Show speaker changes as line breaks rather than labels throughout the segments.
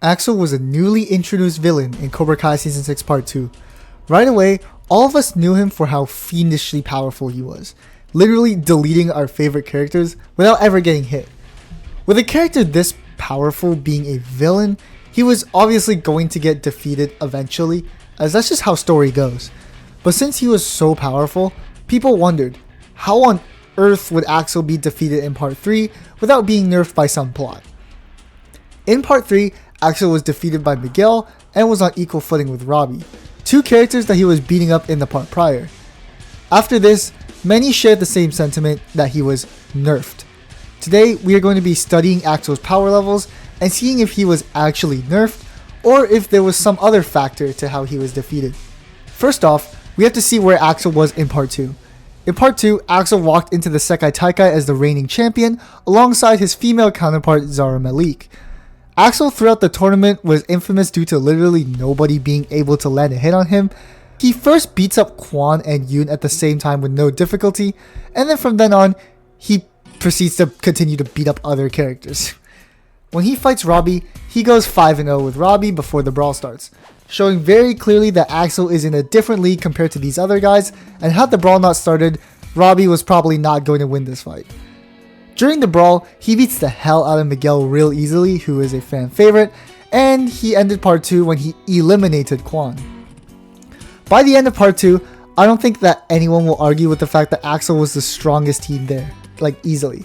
Axel was a newly introduced villain in Cobra Kai Season 6 Part 2. Right away, all of us knew him for how fiendishly powerful he was, literally deleting our favorite characters without ever getting hit. With a character this powerful being a villain, he was obviously going to get defeated eventually, as that's just how story goes. But since he was so powerful, people wondered, how on earth would Axel be defeated in Part 3 without being nerfed by some plot? In Part 3, Axel was defeated by Miguel and was on equal footing with Robbie, two characters that he was beating up in the part prior. After this, many shared the same sentiment that he was nerfed. Today, we are going to be studying Axel's power levels and seeing if he was actually nerfed or if there was some other factor to how he was defeated. First off, we have to see where Axel was in Part 2. In Part 2, Axel walked into the Sekai Taikai as the reigning champion alongside his female counterpart Zara Malik. Axel throughout the tournament was infamous due to literally nobody being able to land a hit on him. He first beats up Quan and Yoon at the same time with no difficulty, and then from then on, he proceeds to continue to beat up other characters. When he fights Robbie, he goes 5-0 with Robbie before the brawl starts, showing very clearly that Axel is in a different league compared to these other guys, and had the brawl not started, Robbie was probably not going to win this fight. During the brawl, he beats the hell out of Miguel real easily, who is a fan favorite, and he ended Part 2 when he eliminated Quan. By the end of Part 2, I don't think that anyone will argue with the fact that Axel was the strongest team there, like easily.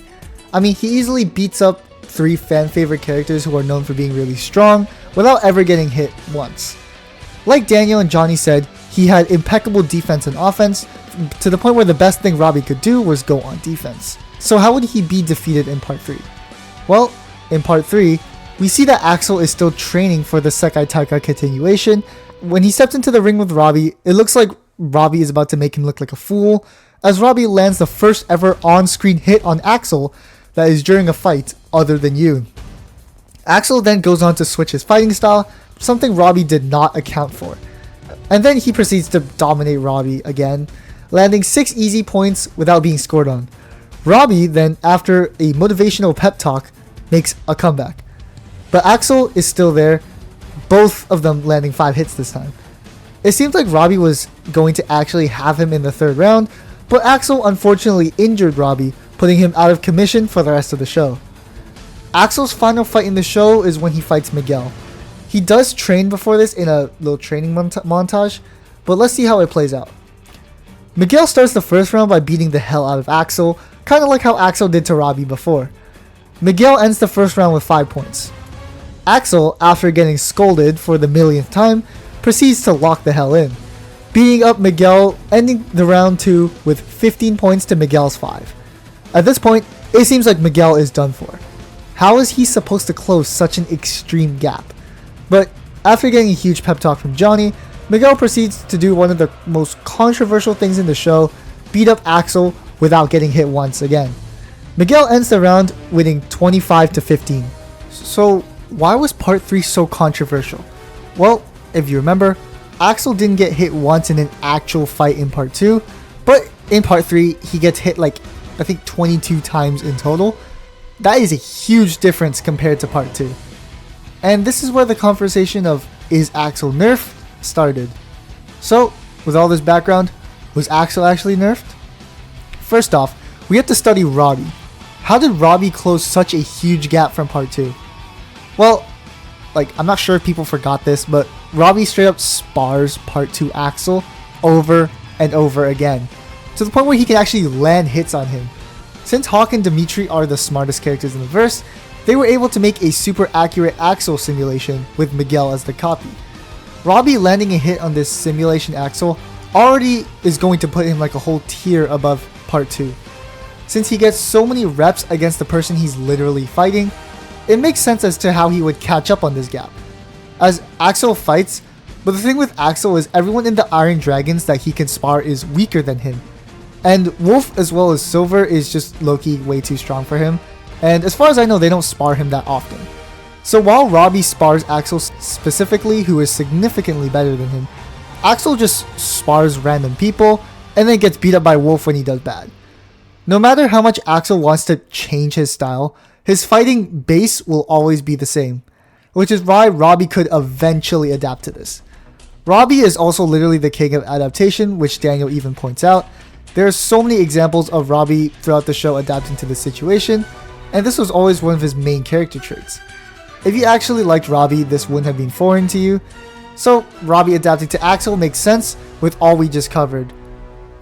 I mean, he easily beats up 3 fan favorite characters who are known for being really strong without ever getting hit once. Like Daniel and Johnny said, he had impeccable defense and offense, to the point where the best thing Robbie could do was go on defense. So how would he be defeated in Part 3? Well, in Part 3, we see that Axel is still training for the Sekai Taikai continuation. When he steps into the ring with Robbie, it looks like Robbie is about to make him look like a fool, as Robbie lands the first ever on-screen hit on Axel that is during a fight other than Yoon. Axel then goes on to switch his fighting style, something Robbie did not account for. And then he proceeds to dominate Robbie again, landing 6 easy points without being scored on. Robbie then, after a motivational pep talk, makes a comeback. But Axel is still there, both of them landing 5 hits this time. It seems like Robbie was going to actually have him in the 3rd round, but Axel unfortunately injured Robbie, putting him out of commission for the rest of the show. Axel's final fight in the show is when he fights Miguel. He does train before this in a little training montage, but let's see how it plays out. Miguel starts the first round by beating the hell out of Axel, kind of like how Axel did to Robbie before. Miguel ends the first round with 5 points. Axel, after getting scolded for the millionth time, proceeds to lock the hell in, beating up Miguel, ending the round 2 with 15 points to Miguel's 5. At this point, it seems like Miguel is done for. How is he supposed to close such an extreme gap? But after getting a huge pep talk from Johnny, Miguel proceeds to do one of the most controversial things in the show, beat up Axel without getting hit once again. Miguel ends the round winning 25-15. So why was Part 3 so controversial? Well, if you remember, Axel didn't get hit once in an actual fight in Part 2, but in Part 3 he gets hit like I think 22 times in total. That is a huge difference compared to Part 2. And this is where the conversation of is Axel nerfed started. So, with all this background, was Axel actually nerfed? First off, we have to study Robbie. How did Robbie close such a huge gap from Part 2? Well, I'm not sure if people forgot this, but Robbie straight up spars Part 2 Axel over and over again, to the point where he can actually land hits on him. Since Hawk and Dimitri are the smartest characters in the verse, they were able to make a super accurate Axel simulation with Miguel as the copy. Robbie landing a hit on this simulation Axel already is going to put him like a whole tier above Part 2. Since he gets so many reps against the person he's literally fighting, it makes sense as to how he would catch up on this gap, as Axel fights. But the thing with Axel is everyone in the Iron Dragons that he can spar is weaker than him, and Wolf as well as Silver is just low-key way too strong for him, and as far as I know they don't spar him that often. So while Robbie spars Axel specifically, who is significantly better than him, Axel just spars random people and then gets beat up by Wolf when he does bad. No matter how much Axel wants to change his style, his fighting base will always be the same. which is why Robbie could eventually adapt to this. Robbie is also literally the king of adaptation, which Daniel even points out. There are so many examples of Robbie throughout the show adapting to this situation, and this was always one of his main character traits. If you actually liked Robbie, this wouldn't have been foreign to you. So Robbie adapting to Axel makes sense with all we just covered,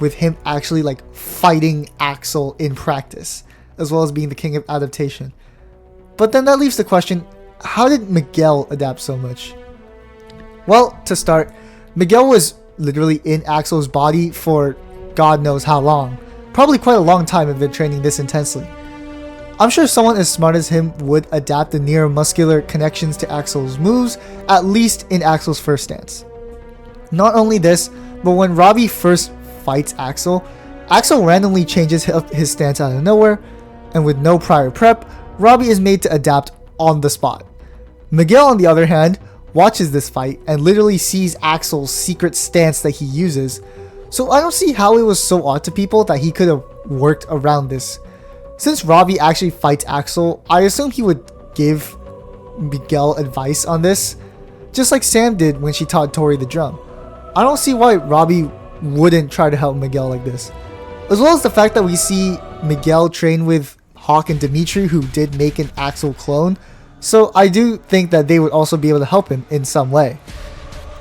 with him actually like fighting Axel in practice, as well as being the king of adaptation. But then that leaves the question, how did Miguel adapt so much? Well, to start, Miguel was literally in Axel's body for God knows how long. Probably quite a long time if they're training this intensely. I'm sure someone as smart as him would adapt the neuromuscular connections to Axel's moves, at least in Axel's first stance. Not only this, but when Robbie first fights Axel, Axel randomly changes his stance out of nowhere, and with no prior prep, Robbie is made to adapt on the spot. Miguel, on the other hand, watches this fight and literally sees Axel's secret stance that he uses, so I don't see how it was so odd to people that he could have worked around this. Since Robbie actually fights Axel, I assume he would give Miguel advice on this, just like Sam did when she taught Tori the drum. I don't see why Robbie wouldn't try to help Miguel like this. As well as the fact that we see Miguel train with Hawk and Dimitri, who did make an Axel clone, so I do think that they would also be able to help him in some way.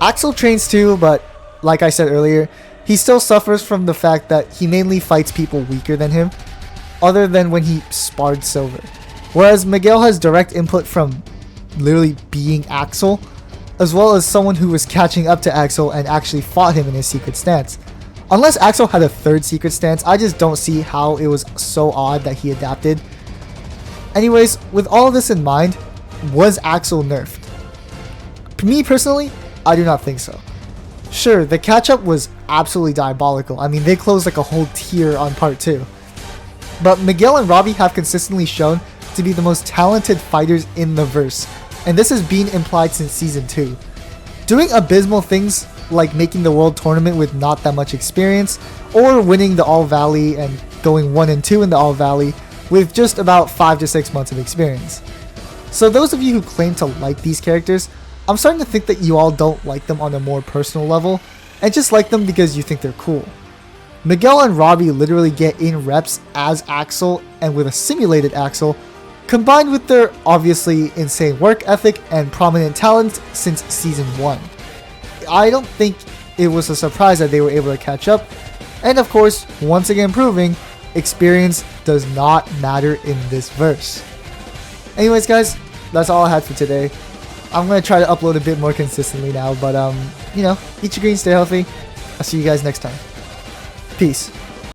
Axel trains too, but like I said earlier, he still suffers from the fact that he mainly fights people weaker than him, other than when he sparred Silver. Whereas Miguel has direct input from literally being Axel, as well as someone who was catching up to Axel and actually fought him in his secret stance. Unless Axel had a third secret stance, I just don't see how it was so odd that he adapted. Anyways, with all of this in mind, was Axel nerfed? Me personally, I do not think so. Sure, the catch-up was absolutely diabolical. I mean, they closed like a whole tier on part 2. But Miguel and Robbie have consistently shown to be the most talented fighters in the verse, and this has been implied since season 2. Doing abysmal things like making the world tournament with not that much experience, or winning the All Valley and going 1 and 2 in the All Valley with just about 5 to 6 months of experience. So those of you who claim to like these characters, I'm starting to think that you all don't like them on a more personal level, and just like them because you think they're cool. Miguel and Robbie literally get in reps as Axel and with a simulated Axel, combined with their obviously insane work ethic and prominent talent since season 1. I don't think it was a surprise that they were able to catch up, and of course, once again proving, experience does not matter in this verse. Anyways guys, that's all I had for today. I'm going to try to upload a bit more consistently now, but eat your green, stay healthy. I'll see you guys next time. Peace.